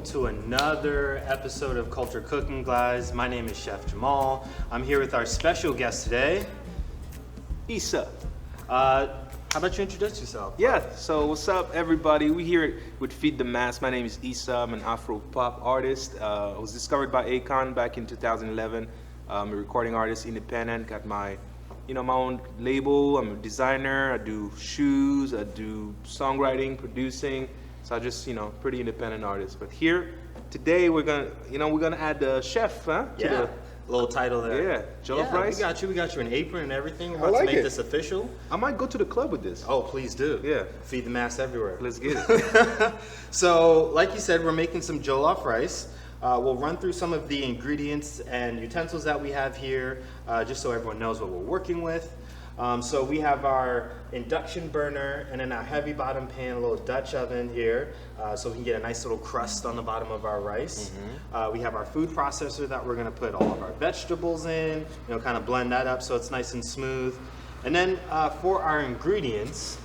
to another episode of Culture Cooking, guys. My name is Chef Jamal. I'm here with our special guest today, Issa. How about you introduce yourself? Yeah, so what's up, everybody? We here with Feed the Mass. My name is Issa. I'm an Afro pop artist. I was discovered by Akon back in 2011. I'm a recording artist, independent. Got my own label. I'm a designer. I do shoes. I do songwriting, producing. So I just, pretty independent artist. But here today we're gonna add the chef, huh? Yeah. Little title there. Yeah, Jollof Rice. We got you an apron and everything. We're about to make this official. I might go to the club with this. Oh, please do. Yeah. Feed the mass everywhere. Let's get it. So, like you said, we're making some jollof rice. We'll run through some of the ingredients and utensils that we have here, just so everyone knows what we're working with. So we have our induction burner and then our heavy bottom pan, a little Dutch oven here, so we can get a nice little crust on the bottom of our rice. We have our food processor that we're going to put all of our vegetables in, kind of blend that up so it's nice and smooth. And then for our ingredients,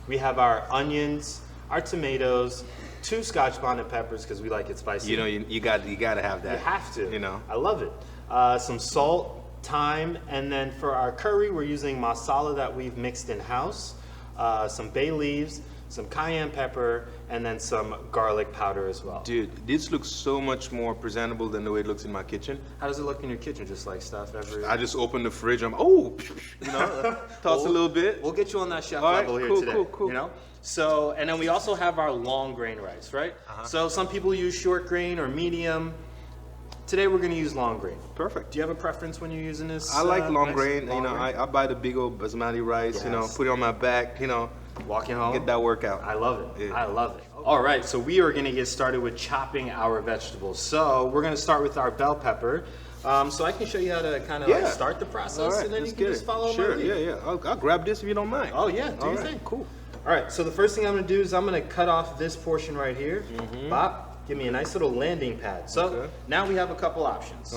we have our onions, our tomatoes, 2 Scotch bonnet peppers because we like it spicy. You got to have that. You have to. I love it. Some salt, thyme, and then for our curry, we're using masala that we've mixed in-house, some bay leaves, some cayenne pepper, and then some garlic powder as well. Dude, this looks so much more presentable than the way it looks in my kitchen. How does it look in your kitchen? Just like stuff every... I just open the fridge, toss a little bit. We'll get you on that chef All level right, here today. Cool. So, and then we also have our long grain rice, right? So some people use short grain or medium. Today we're going to use long grain. Perfect. Do you have a preference when you're using this? I like long rice? grain. Long grain? I buy the big old basmati rice. Yes. Put it on my back. Walking home. Get that workout. I love it. Yeah. I love it. All right, so we are going to get started with chopping our vegetables. So we're going to start with our bell pepper. So I can show you how to kind of start the process, and then you can just follow my lead. Yeah. I'll grab this if you don't mind. Oh yeah, do your thing. Cool. All right, so the first thing I'm going to do is I'm going to cut off this portion right here. Bop, give me a nice little landing pad. So now we have a couple options,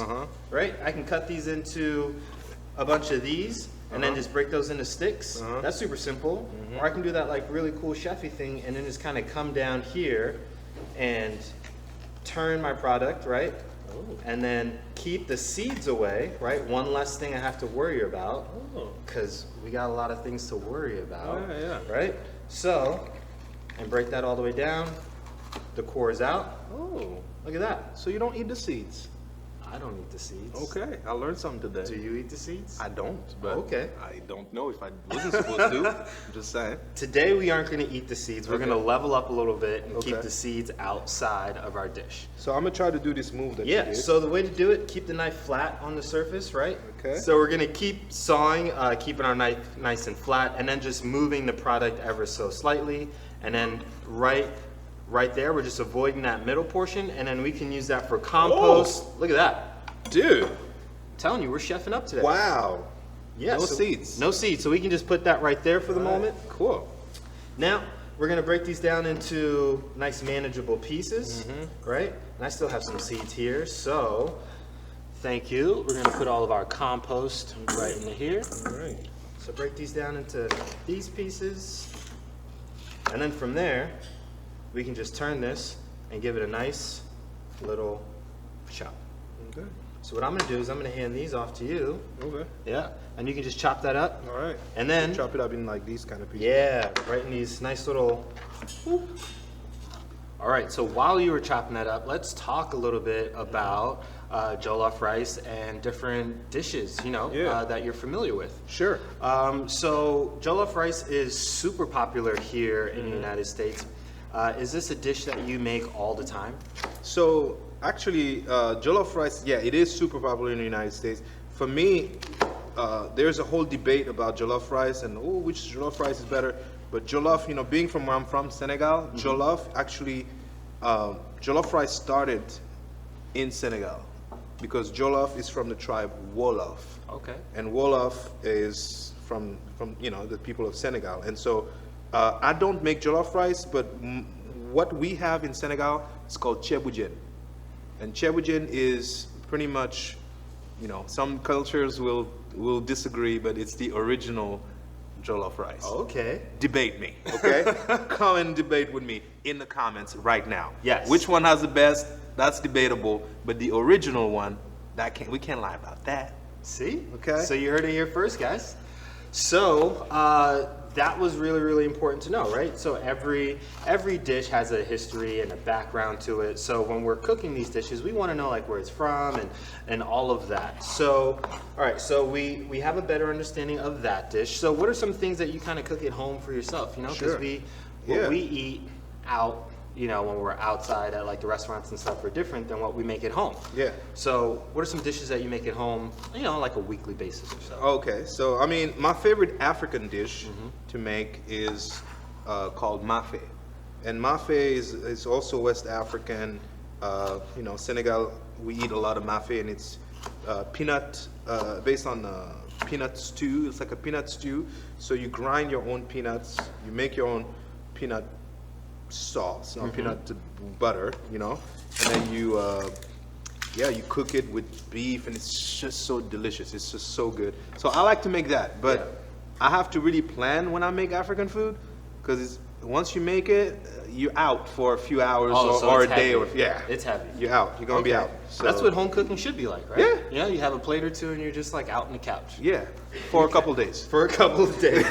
right? I can cut these into a bunch of these and then just break those into sticks. That's super simple. Or I can do that like really cool chefy thing and then just kind of come down here and turn my product, right? And then keep the seeds away, right? One less thing I have to worry about because we got a lot of things to worry about, right? So, and break that all the way down. The core is out. Oh, look at that. So you don't eat the seeds? I don't eat the seeds. Okay, I learned something today. Do you eat the seeds? I don't, but I don't know if I wasn't supposed to. I'm just saying. Today we aren't going to eat the seeds. We're going to level up a little bit and keep the seeds outside of our dish. So I'm going to try to do this move that you did. So the way to do it, keep the knife flat on the surface, right? Okay. So we're going to keep sawing, keeping our knife nice and flat, and then just moving the product ever so slightly. And then right there, we're just avoiding that middle portion, and then we can use that for compost. Look at that. Dude. I'm telling you, we're chefing up today. Wow. Yeah, no seeds. No seeds. So we can just put that right there for the moment. Cool. Now, we're going to break these down into nice manageable pieces, right? And I still have some seeds here, so thank you. We're going to put all of our compost right into here. All right. So break these down into these pieces. And then from there, we can just turn this and give it a nice little chop. Okay. So what I'm going to do is I'm going to hand these off to you. Okay. Yeah. And you can just chop that up. All right. And then chop it up in like these kind of pieces. Yeah, right in these nice little. All right, so while you were chopping that up, let's talk a little bit about jollof rice and different dishes, that you're familiar with. Sure. So jollof rice is super popular here in the United States. Is this a dish that you make all the time? So actually, jollof rice, it is super popular in the United States. For me, there's a whole debate about jollof rice and which jollof rice is better. But jollof, being from where I'm from, Senegal, jollof actually, jollof rice started in Senegal because jollof is from the tribe Wolof. Okay. And Wolof is from the people of Senegal. And so I don't make jollof rice, but what we have in Senegal is called ceebu. And ceebu is pretty much, some cultures will disagree, but it's the original jollof rice. Okay. Debate me, okay? Come and debate with me in the comments right now. Yes. Which one has the best? That's debatable, but the original one, we can't lie about that. See? Okay. So you heard it here first, guys. So that was really, really important to know, right? So every dish has a history and a background to it. So when we're cooking these dishes, we want to know like where it's from and all of that. So, all right, so we have a better understanding of that dish. So what are some things that you kind of cook at home for yourself? You know, because Sure. we eat out, you know, when we're outside at like the restaurants and stuff are different than what we make at home. Yeah. So what are some dishes that you make at home, you know, like a weekly basis or so? Okay, so I mean, my favorite African dish to make is called mafe. And mafe is also West African. You know, Senegal, we eat a lot of mafe, and it's peanut, based on peanut stew. It's like a peanut stew. So you grind your own peanuts, you make your own peanut sauce or peanut butter, you know, and then you you cook it with beef, and it's just so delicious. It's just so good. So I like to make that, but I have to really plan when I make African food, because once you make it, you're out for a few hours or a day, or it's heavy. You're out. You're gonna be out. So, That's what home cooking should be like, right? Yeah. You know, you have a plate or two, and you're just like out on the couch yeah, for a couple days. for a couple of days.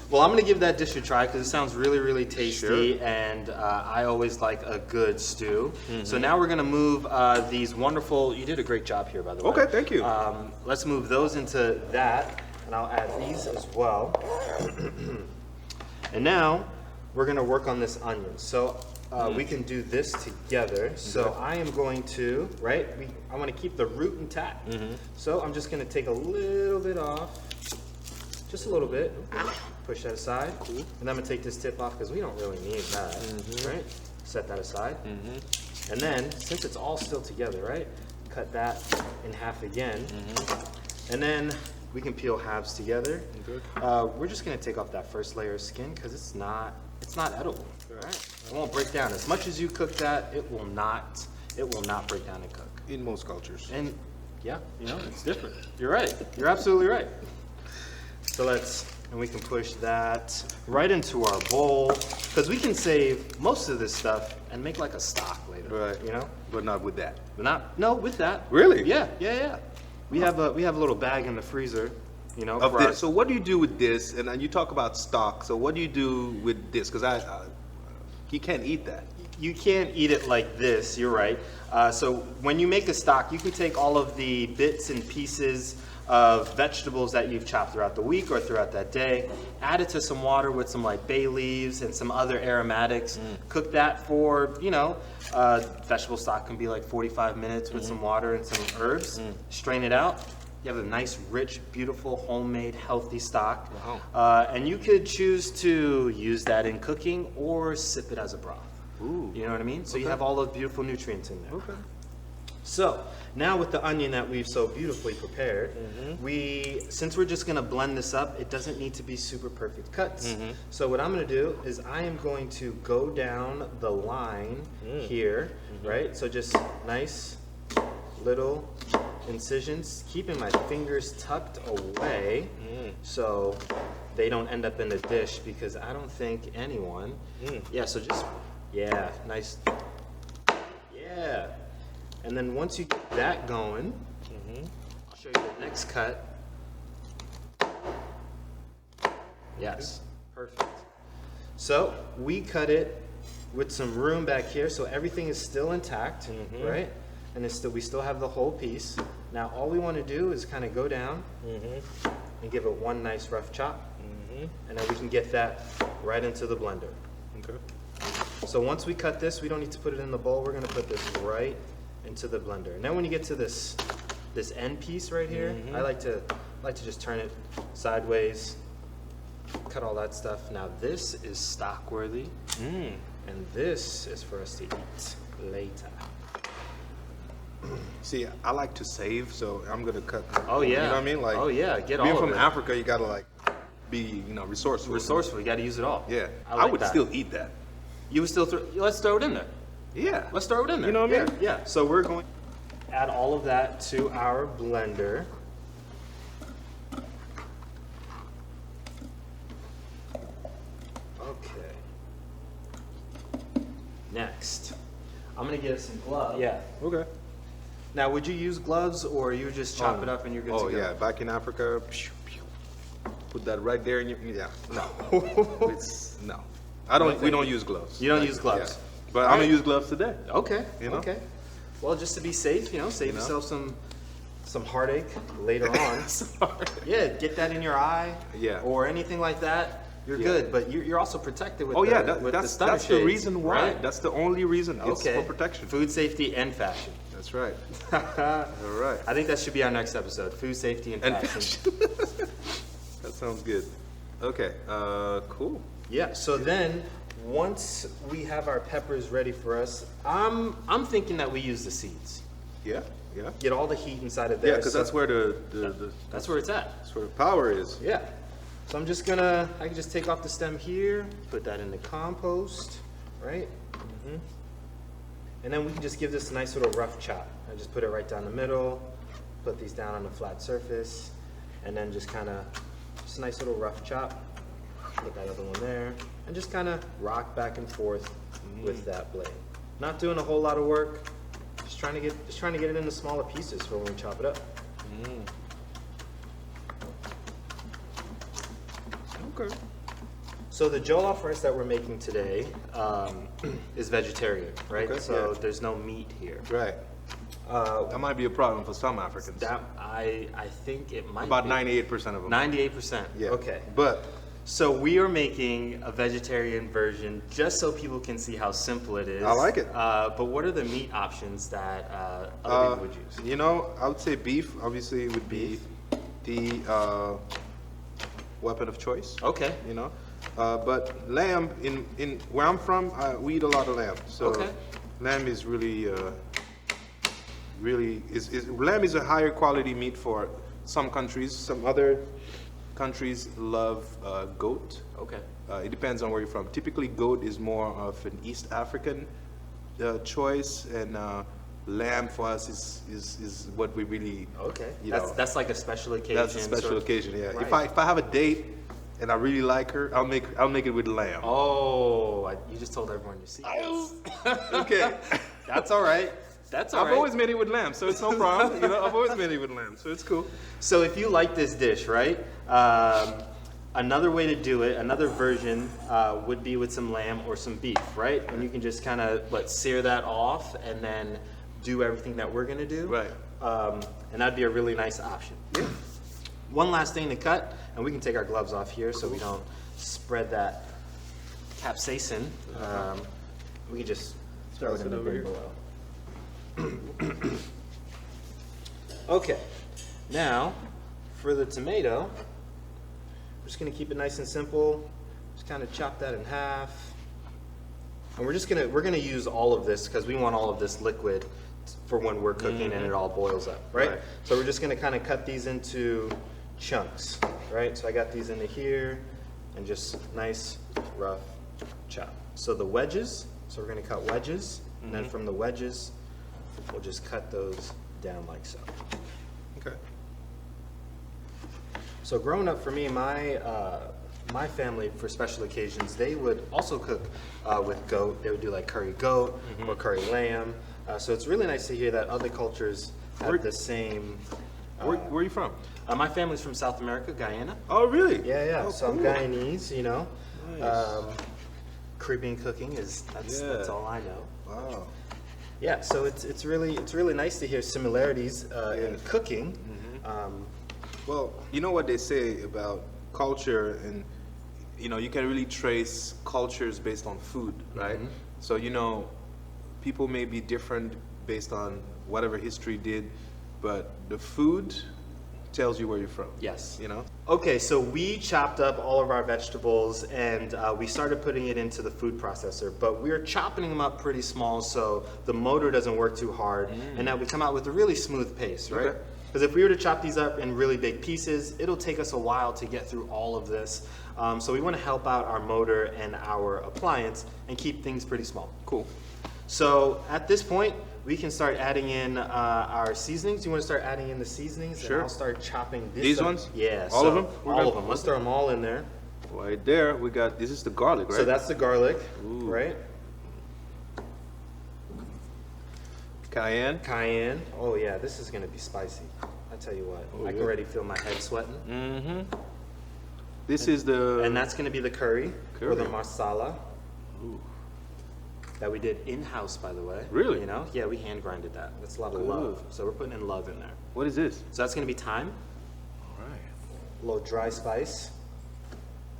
Well, I'm gonna give that dish a try because it sounds really, really tasty, Sure. and I always like a good stew. So now we're gonna move these wonderful. You did a great job here, by the way. Okay, thank you. Let's move those into that, and I'll add these as well. And now we're gonna work on this onion. So we can do this together. So I am going to, I want to keep the root intact. So I'm just gonna take a little bit off, just a little bit. Push that aside. Cool. And I'm gonna take this tip off because we don't really need that, right? Set that aside. And then, since it's all still together, right? Cut that in half again. And then we can peel halves together. We're just gonna take off that first layer of skin because it's not edible. Right? It won't break down. As much as you cook that, it will not break down and cook. In most cultures. And yeah, you know, it's different. You're right. You're absolutely right. So and we can push that right into our bowl because we can save most of this stuff and make like a stock later. Right. You know? But not with that. With that. Really? Yeah. We have a little bag in the freezer, you know. Of this. So what do you do with this? And then you talk about stock. So what do you do with this? Because you can't eat that. You can't eat it like this. You're right. So when you make a stock, you can take all of the bits and pieces of vegetables that you've chopped throughout the week or throughout that day, add it to some water with some like bay leaves and some other aromatics, cook that for, you know, vegetable stock can be like 45 minutes with some water and some herbs, strain it out. You have a nice, rich, beautiful, homemade, healthy stock. Wow. And you could choose to use that in cooking or sip it as a broth. Ooh. You know what I mean? So you have all those beautiful nutrients in there. Okay. So now with the onion that we've so beautifully prepared, since we're just gonna blend this up, it doesn't need to be super perfect cuts. So what I'm gonna do is I am going to go down the line here, right? So just nice little incisions, keeping my fingers tucked away so they don't end up in the dish because I don't think anyone, so just, nice, and then once you get that going, I'll show you the next cut. Yes, perfect. So we cut it with some room back here, so everything is still intact, right? And we still have the whole piece. Now all we want to do is kind of go down and give it one nice rough chop, and then we can get that right into the blender. Okay. So once we cut this, we don't need to put it in the bowl. We're gonna put this right into the blender. And then when you get to this end piece right here, I like to just turn it sideways, cut all that stuff. Now this is stock worthy, and this is for us to eat later. See, I like to save, so I'm gonna cut. Oh yeah. You know what I mean? Like, oh yeah, get all being of from it. Africa, you gotta like be, resourceful. Resourceful. You got to use it all. Yeah. I like would that. still eat that. You would still let's throw it in there. Yeah. Let's throw it in there. You know what I mean? Yeah. So we're going to add all of that to our blender. Next, I'm gonna get some gloves. Yeah. Okay. Now, would you use gloves, or you just chop it up and you're good to go? Oh yeah, back in Africa, put that right there in your, yeah. No, it's, no. We don't use gloves. You don't use gloves. Yeah. But I'm gonna use gloves today. Okay. You know? Okay. Well, just to be safe, save yourself some heartache later on. Sorry. Yeah, get that in your eye. Yeah. Or anything like that. You're good, but you're also protected with that's the reason why. Right? That's the only reason. It's for protection. Food safety and fashion. That's right. All right. I think that should be our next episode. Food safety and fashion. That sounds good. Okay. Cool. Yeah. So then, once we have our peppers ready for us, I'm thinking that we use the seeds. Yeah. Yeah. Get all the heat inside of there. Yeah, because that's where that's where it's at. That's where the power is. Yeah. So I can just take off the stem here, put that in the compost, right? Mm-hmm. And then we can just give this a nice little rough chop. I just put it right down the middle, put these down on a flat surface, and then just a nice little rough chop. Put that other one there, and just kind of rock back and forth with that blade. Not doing a whole lot of work, just trying to get it into smaller pieces for when we chop it up. Okay. So the jollof rice that we're making today is vegetarian, right? Okay, so yeah. there's no meat here. Right. That might be a problem for some Africans. That I think it might About be. 98% of them. 98%. Yeah. Okay. But So we are making a vegetarian version just so people can see how simple it is. I like it. But what are the meat options that other people would use? I would say beef obviously would be the weapon of choice. Okay. But lamb in where I'm from, we eat a lot of lamb. So Okay. lamb is really lamb is a higher quality meat for some countries. Some other countries love goat. Okay. It depends on where you're from. Typically, goat is more of an East African choice, and lamb for us is what we really. Okay. You That's like a special occasion. That's a special occasion. Yeah. Right. If I have a date and I really like her, I'll make it with lamb. Oh, you just told everyone your secrets. Okay. That's all right. That's all right. I've always made it with lamb, so it's no problem. I've always made it with lamb, so it's cool. So if you like this dish, right? Another way to do it, another version would be with some lamb or some beef, right? And you can just kind of sear that off and then do everything that we're gonna do. Right. And that'd be a really nice option. Yeah. One last thing to cut, and we can take our gloves off here so we don't spread that capsaicin. We can just throw it in the bin below. Okay, now for the tomato, we're just gonna keep it nice and simple. Just kind of chop that in half, and we're gonna use all of this because we want all of this liquid for when we're cooking and it all boils up, right? So we're just gonna kind of cut these into chunks, right? So I got these into here, and just nice rough chop. So the wedges, so we're gonna cut wedges, and then from the wedges, we'll just cut those down like so. Okay. So growing up for me, my family for special occasions, they would also cook with goat. They would do like curry goat or curry lamb. So it's really nice to hear that other cultures have the same. Where are you from? My family's from South America, Guyana. Oh, really? Yeah. Oh, So I'm cool. Guyanese, Nice. Caribbean cooking that's all I know. Wow. Yeah, so it's really nice to hear similarities in cooking. Well, you know what they say about culture, and you can really trace cultures based on food, right? So people may be different based on whatever history did, but the food tells you where you're from. Yes. You know? Okay, so we chopped up all of our vegetables and we started putting it into the food processor, but we're chopping them up pretty small so the motor doesn't work too hard and that we come out with a really smooth paste, right? Okay. Because if we were to chop these up in really big pieces, it'll take us a while to get through all of this. So we want to help out our motor and our appliance and keep things pretty small. Cool. So at this point, we can start adding in our seasonings. You want to start adding in the seasonings? Sure. And I'll start chopping this These up. ones? Yeah. All of them? All of them. Let's throw them all in there. Right there, we got, this is the garlic, right? So that's the garlic, Ooh. right? Cayenne. Cayenne. Oh yeah, this is gonna be spicy. I tell you what, I can already feel my head sweating. Mm-hmm. This is the... And that's gonna be the curry. Or the Curry. masala. Ooh. That we did in-house, by the way. Really? You know? Yeah, we hand grinded that. That's a lot of Good. love. So we're putting in love in there. What is this? So that's gonna be thyme, All right. a little dry spice.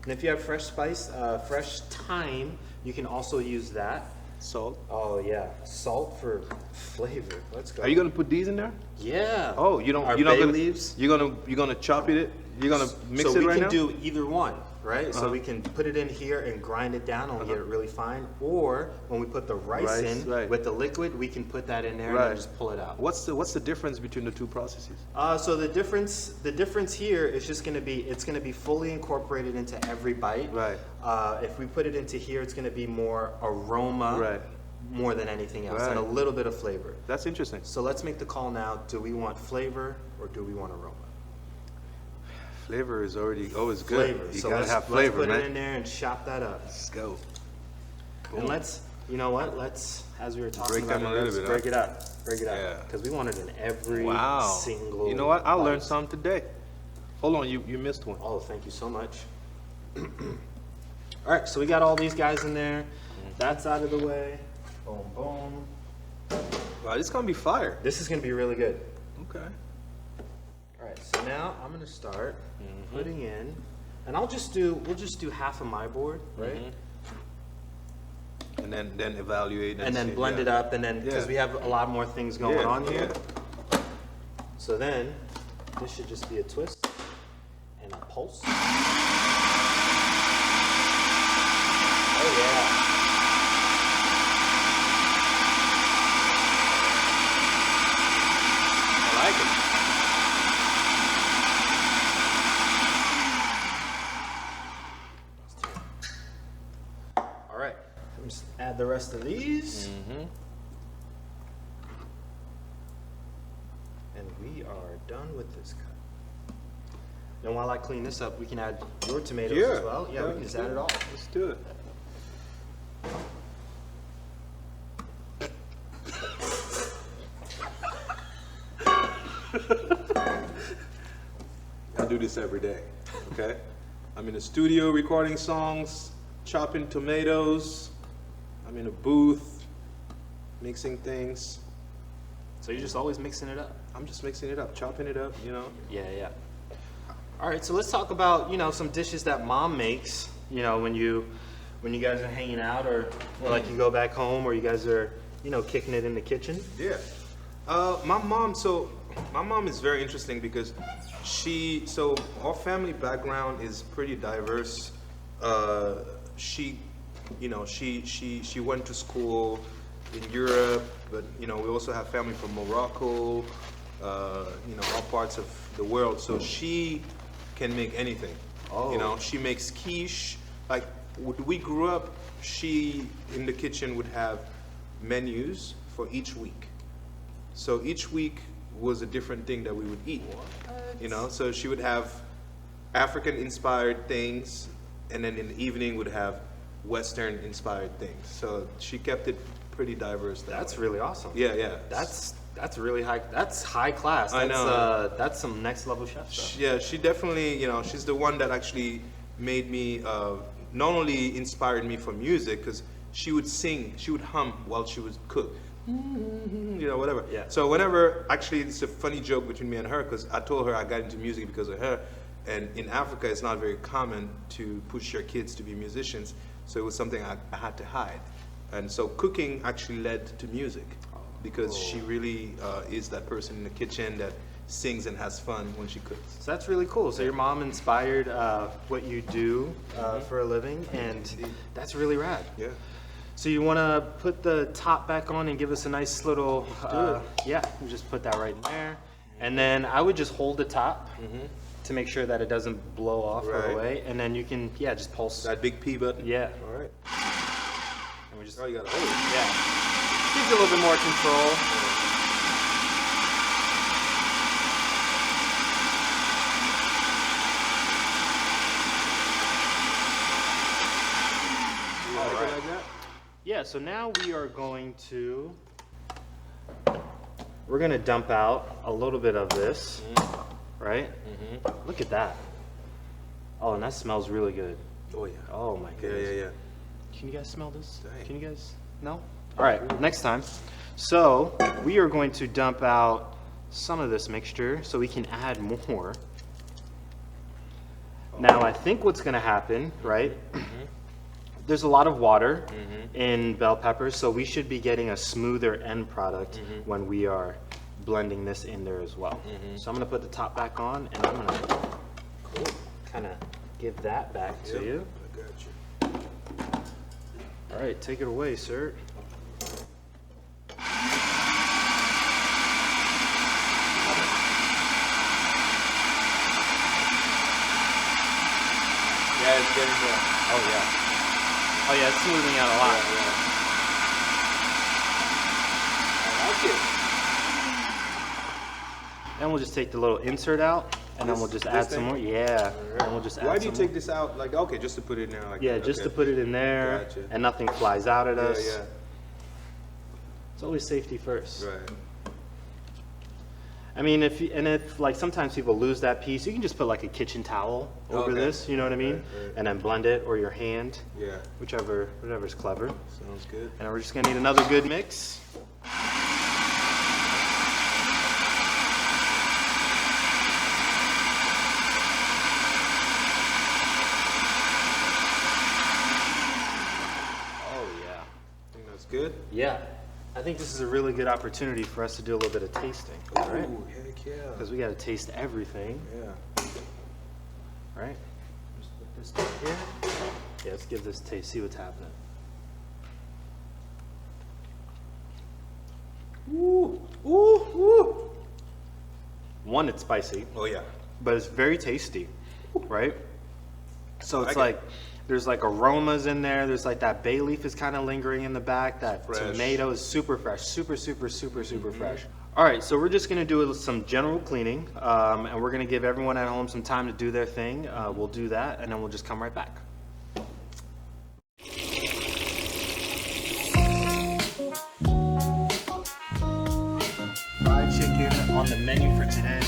And if you have fresh spice, fresh thyme, you can also use that. Salt. Oh yeah, salt for flavor. Let's go. Are you gonna put these in there? Yeah. Oh, you don't. Our You're not bay gonna, leaves. You're gonna chop it. You're gonna mix So it we right can now. do either one, right? So we can put it in here and grind it down and get it really fine. Or when we put the rice in right. with the liquid, we can put that in there and Right. then just pull it out. What's the difference between the two processes? So the difference here is just gonna be, it's gonna be fully incorporated into every bite. Right. If we put it into here, it's gonna be more aroma, Right. more than anything else, and a Right. little bit of flavor. That's interesting. So let's make the call now. Do we want flavor or do we want aroma? Flavor is always good. Flavor. You So gotta let's, have flavor, let's put man. it in there and chop that up. Let's go. And Boom. let's, you know what? Let's, as we were talking Break about, them a little let's bit, break huh? it up. Break it up. Yeah. Because we want it in every Wow. single. You know what? I learned bite. something today. Hold on, you missed one. Oh, thank you so much. All right, so we got all these guys in there. That's out of the way. Boom, boom. Wow, this is gonna be fire. This is gonna be really good. Okay. All right, so now I'm gonna start putting in, and we'll just do half of my board, right? And then evaluate And then see, blend yeah. it up, and then because Yeah. we have a lot more things going Yeah, on here. yeah. So then this should just be a twist and a pulse. Oh yeah. I like it. All right, let's add the rest of these. And we are done with this cut. And while I clean this up, we can add your tomatoes as well. Yeah, we can just add it all. Let's do it. I do this every day, okay? I'm in the studio recording songs, chopping tomatoes. I'm in a booth, mixing things. So you're just always mixing it up. I'm just mixing it up, chopping it up, you know? Yeah, yeah. All right, so let's talk about, some dishes that mom makes, when you guys are hanging out or like you go back home or you guys are, kicking it in the kitchen. Yeah. My mom is very interesting because our family background is pretty diverse. She went to school in Europe, but we also have family from Morocco, all parts of the world. So she can make anything. Oh. She makes quiche. Like when we grew up, she in the kitchen would have menus for each week. So each week was a different thing that we would eat. So she would have African inspired things, and then in the evening would have Western inspired things. So she kept it pretty diverse. That's way. really awesome. Yeah, yeah. That's really high. That's high class. That's, I know. That's some next level chef stuff. Yeah, she definitely, she's the one that actually made me, not only inspired me for music, because she would sing, she would hum while she would cook. Whatever. Yeah. So whenever, actually, it's a funny joke between me and her, because I told her I got into music because of her. And in Africa, it's not very common to push your kids to be musicians. So it was something I had to hide. And so cooking actually led to music, because she really is that person in the kitchen that sings and has fun when she cooks. So that's really cool. So your mom inspired what you do for a living, and that's really rad. Yeah. So you want to put the top back on and give us a nice little, yeah, we just put that right in there. And then I would just hold the top to make sure that it doesn't blow off right away. And then you can, just pulse. That big P button. Yeah. All right. And we just, Oh, you got to hold it. yeah. Gives you a little bit more control. You like it like that? Yeah, so now we are going to we're gonna dump out a little bit of this, right? Look at that. Oh, and that smells really good. Oh yeah. Oh my goodness. Yeah. Can you guys smell this? Dang. Can you guys? No? All right, next time. So we are going to dump out some of this mixture so we can add more. Now I think what's gonna happen, right? There's a lot of water in bell peppers, so we should be getting a smoother end product when we are blending this in there as well. So I'm gonna put the top back on, and I'm gonna kind of give that back to you. I got you. All right, take it away, sir. Yeah, it's getting there. Oh yeah. Oh yeah, it's smoothing out a lot. I like it. Then we'll just take the little insert out, and then we'll just add some more. Yeah. And we'll just add Why do you some take more. this out? Like, okay, just to put it in there. Like Yeah, that. just Okay. to put it in there, Gotcha. and nothing flies out at us. Yeah. It's always safety first. Right. I mean, if like sometimes people lose that piece, you can just put like a kitchen towel over Okay. this. You know what I mean? Right. And then blend it, or your hand, Yeah. whatever's clever. Sounds good. And we're just gonna need another good mix. Oh yeah. I think that's good. Yeah. I think this is a really good opportunity for us to do a little bit of tasting, right? Ooh, heck yeah. Because we got to taste everything, Yeah. right? Just put this down here. Yeah, let's give this a taste, see what's happening. Ooh, ooh, ooh. One, it's spicy, Oh yeah. but it's very tasty, right? So it's like it. like, there's like aromas in there. There's like that bay leaf is kind of lingering in the back. That Fresh. tomato is super fresh, super fresh. All right, so we're just gonna do some general cleaning, and we're gonna give everyone at home some time to do their thing. We'll do that, and then we'll just come right back. Fried chicken on the menu for today.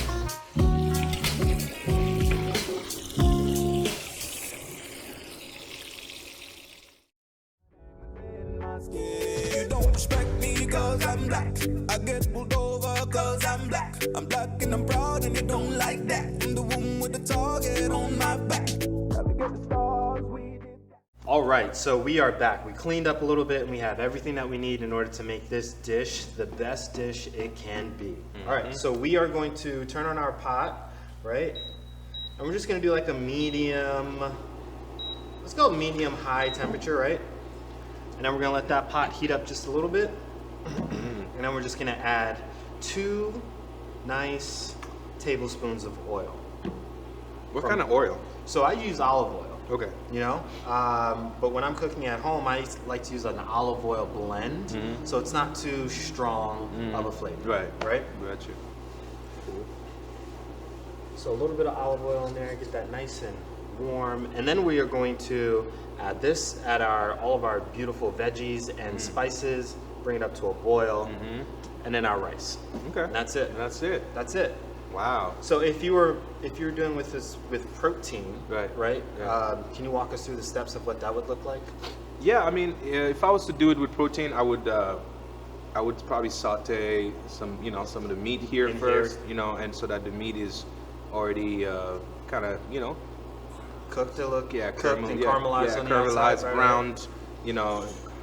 You don't respect me cause I'm black. I get pulled over cause I'm black. I'm black and I'm proud and you don't like that. I'm the one with the target on my back. Gotta get the stars, we did that. All right, so we are back. We cleaned up a little bit and we have everything that we need in order to make this dish the best dish it can be. All right, so we are going to turn on our pot, right? And we're just gonna do like a medium, let's go medium high temperature, right? And then we're gonna let that pot heat up just a little bit. And then we're just gonna add 2 nice tablespoons of oil. What kind of oil? So I use olive oil. Okay. You know, but when I'm cooking at home, I like to use an olive oil blend, so it's not too strong of a flavor. Right. Got you. So a little bit of olive oil in there, get that nice and warm, and then we are going to add this, add all of our beautiful veggies and spices, bring it up to a boil, and then our rice. Okay. And that's it. That's it. That's it. Wow. So if you were doing with this with protein, Right. Yeah. Can you walk us through the steps of what that would look like? Yeah, I mean, if I was to do it with protein, I would probably saute some of the meat here In first, here. and so that the meat is already kind of, Cooked to look, cooked and caramelized on the caramelized, outside, right? browned,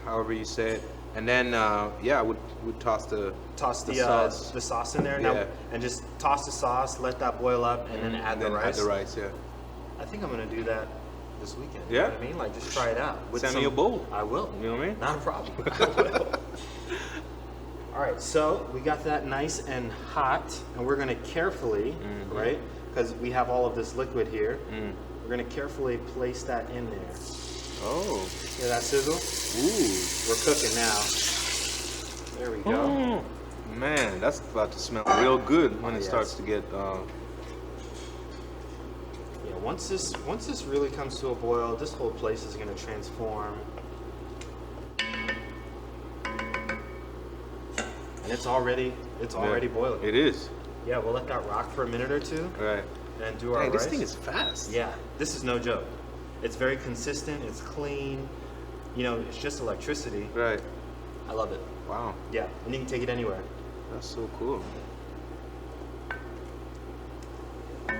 however you say it. And then, I would toss the sauce. the sauce in there Yeah. now, and just toss the sauce, let that boil up, and then add the rice. Add the rice, yeah. I think I'm gonna do that this weekend. Yeah? You know what I mean? Like, just try it out. With Send me a bowl. I will. You know what I mean? Not a problem. I will. All right, so we got that nice and hot, and we're gonna carefully, right? Because we have all of this liquid here. We're gonna carefully place that in there. Oh. Hear that sizzle? Ooh. We're cooking now. There we go. Man, that's about to smell real good when it yes. starts to get. Yeah, once this really comes to a boil, this whole place is gonna transform. And it's already boiling. It is. Yeah, we'll let that rock for a minute or two. Right. And do our Dang, rice. this thing is fast. Yeah, this is no joke. It's very consistent. It's clean. You know, it's just electricity. Right. I love it. Wow. Yeah, and you can take it anywhere. That's so cool. Let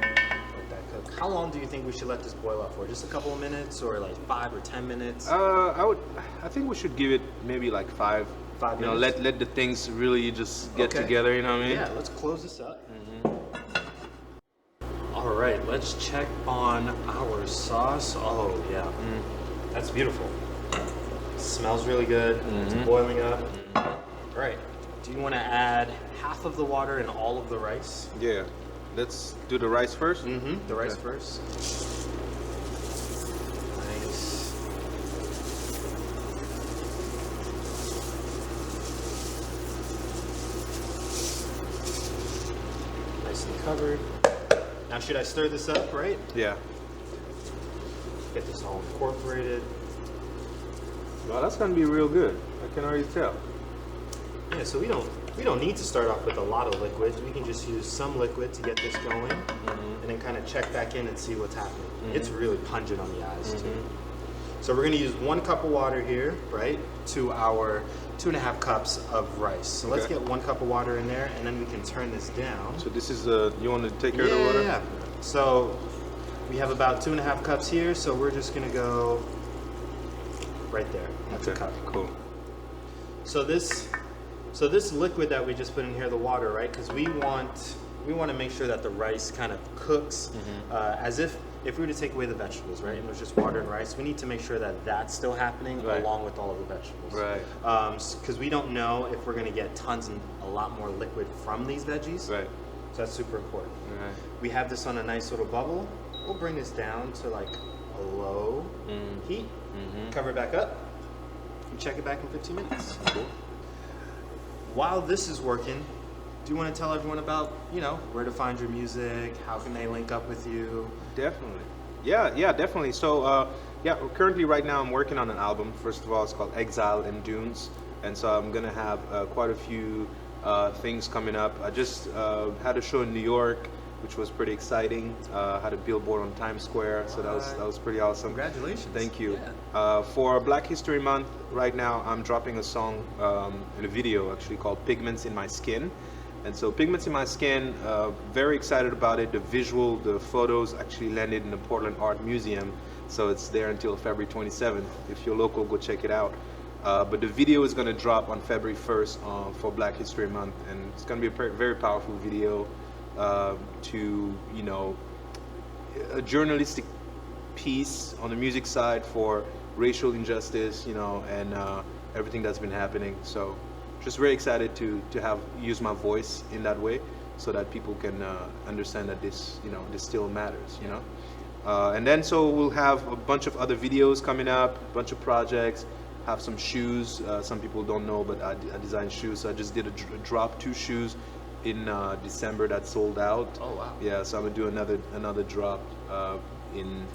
that cook. How long do you think we should let this boil up for? Just a couple of minutes, or like 5 or 10 minutes? I think we should give it maybe like 5. 5 You know, minutes. let the things really just get Okay. together. You know what I mean? Yeah, let's close this up. All right, let's check on our sauce. Oh yeah, that's beautiful. Smells really good. It's boiling up. All right. Do you want to add half of the water and all of the rice? Yeah. Let's do the rice first. The rice first. Nice. Nice and covered. Now, should I stir this up, right? Yeah. Get this all incorporated. Well, that's gonna be real good. I can already tell. Yeah, so we don't need to start off with a lot of liquid. We can just use some liquid to get this going, and then kind of check back in and see what's happening. It's really pungent on the eyes too. So we're gonna use 1 cup of water here, right, to our 2.5 cups of rice. So let's Okay. get 1 cup of water in there, and then we can turn this down. So this is you want to take care of the water? Yeah. So we have about 2.5 cups here, so we're just gonna go right there. That's a cup. Cool. So this liquid that we just put in here, the water, right? Because we want to make sure that the rice kind of cooks as if we were to take away the vegetables, right? And it was just water and rice. We need to make sure that that's still happening along with all of the vegetables. Right. Because we don't know if we're going to get tons and a lot more liquid from these veggies. Right. So that's super important. Right. We have this on a nice little bubble. We'll bring this down to like a low heat. Cover it back up. And check it back in 15 minutes. Cool. While this is working, do you want to tell everyone about, where to find your music? How can they link up with you? Definitely. Yeah, definitely. So, currently right now I'm working on an album. First of all, it's called Exile in Dunes. And so I'm going to have quite a few things coming up. I just had a show in New York, which was pretty exciting. Had a billboard on Times Square, so that was pretty awesome. Congratulations. Thank you. Yeah. For Black History Month, right now I'm dropping a song in a video actually called Pigments in My Skin. And so Pigments in My Skin, very excited about it. The visual, the photos actually landed in the Portland Art Museum. So it's there until February 27th. If you're local, go check it out. But the video is going to drop on February 1st for Black History Month. And it's going to be a very powerful video to, a journalistic piece on the music side for racial injustice, and everything that's been happening. So just very excited to use my voice in that way so that people can understand that this still matters, and then so we'll have a bunch of other videos coming up, a bunch of projects, have some shoes. Some people don't know, but I designed shoes. So I just did a drop 2 shoes in December that sold out. Oh wow. Yeah, so I'm gonna do another drop in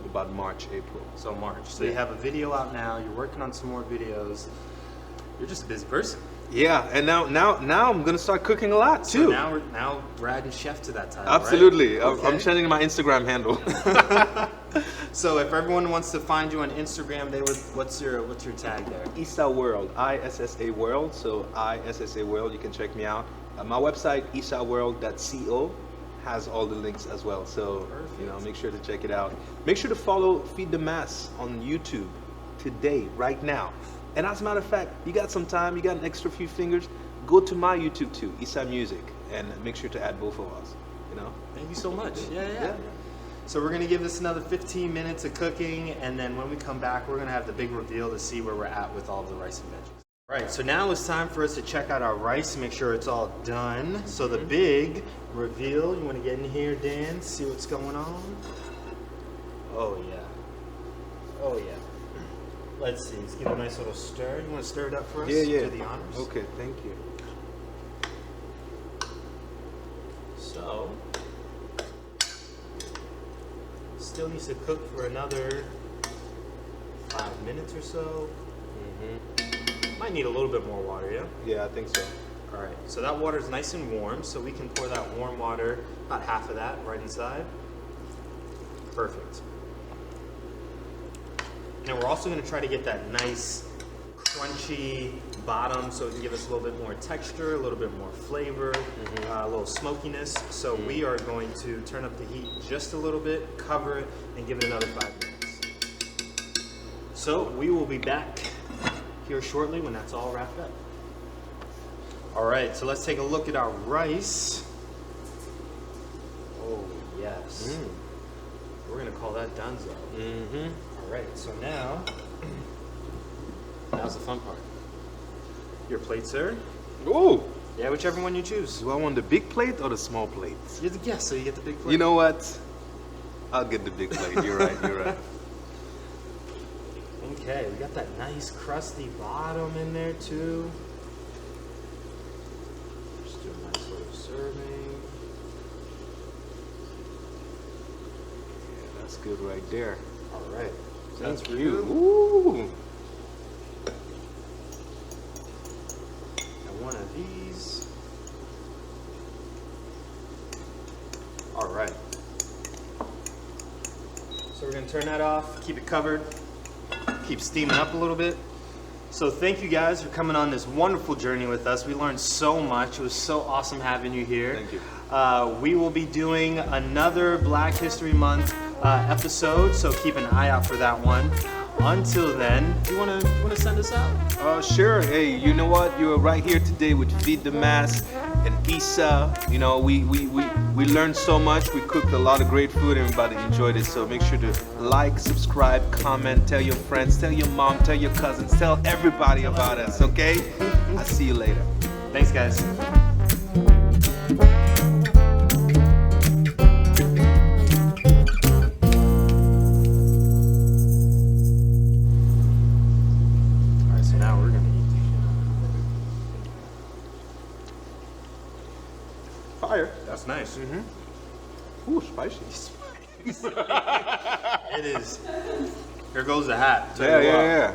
about March, April. So March. So you have a video out now. You're working on some more videos. You're just a busy person. Yeah, and now I'm gonna start cooking a lot too. So now we're adding chef to that title. Absolutely. Right? Okay. I'm changing my Instagram handle. So if everyone wants to find you on Instagram, what's your tag there? Issa World, ISSA World. So ISSA World, you can check me out. My website issaworld.co has all the links as well. So make sure to check it out. Make sure to follow Feed the Mass on YouTube today, right now. And as a matter of fact, you got some time, you got an extra few fingers, go to my YouTube too, Issa Music, and make sure to add both of us. Thank you so much. Yeah. So we're gonna give this another 15 minutes of cooking, and then when we come back, we're gonna have the big reveal to see where we're at with all of the rice and veggies. All right, so now it's time for us to check out our rice and make sure it's all done. So the big reveal, you wanna get in here, Dan, see what's going on? Oh yeah. Let's see, let's give it a nice little stir. You wanna stir it up for us? Yeah. Do the honors? Okay, thank you. So, still needs to cook for another 5 minutes or so. Might need a little bit more water, yeah? Yeah, I think so. All right, so that water is nice and warm, so we can pour that warm water, about half of that, right inside. Perfect. And we're also gonna try to get that nice, crunchy bottom so it can give us a little bit more texture, a little bit more flavor, a little smokiness. So we are going to turn up the heat just a little bit, cover it, and give it another 5 minutes. So we will be back here shortly when that's all wrapped up. All right, so let's take a look at our rice. Oh, yes. We're gonna call that donezo. All right, so now's the fun part. Your plate, sir. Ooh. Yeah, whichever one you choose. Do I want the big plate or the small plate? You have to guess, so you get the big plate. You know what? I'll get the big plate. You're right, you're right. Okay, we got that nice crusty bottom in there too. Just do a nice little serving. Yeah, that's good right there. All right. Thank That's you. good. Ooh. And one of these. All right. So we're gonna turn that off, keep it covered, keep steaming up a little bit. So thank you guys for coming on this wonderful journey with us. We learned so much. It was so awesome having you here. Thank you. We will be doing another Black History Month episode, so keep an eye out for that one. Until then, do you wanna send us out? Sure. Hey, you know what? You're right here today with Feed the Mass and Issa. You know, we learned so much. We cooked a lot of great food and everybody enjoyed it. So make sure to like, subscribe, comment, tell your friends, tell your mom, tell your cousins, tell everybody about us, okay? I'll see you later. Thanks, guys. Fire. That's nice. Ooh, spicy. It is. Here goes the hat. Yeah.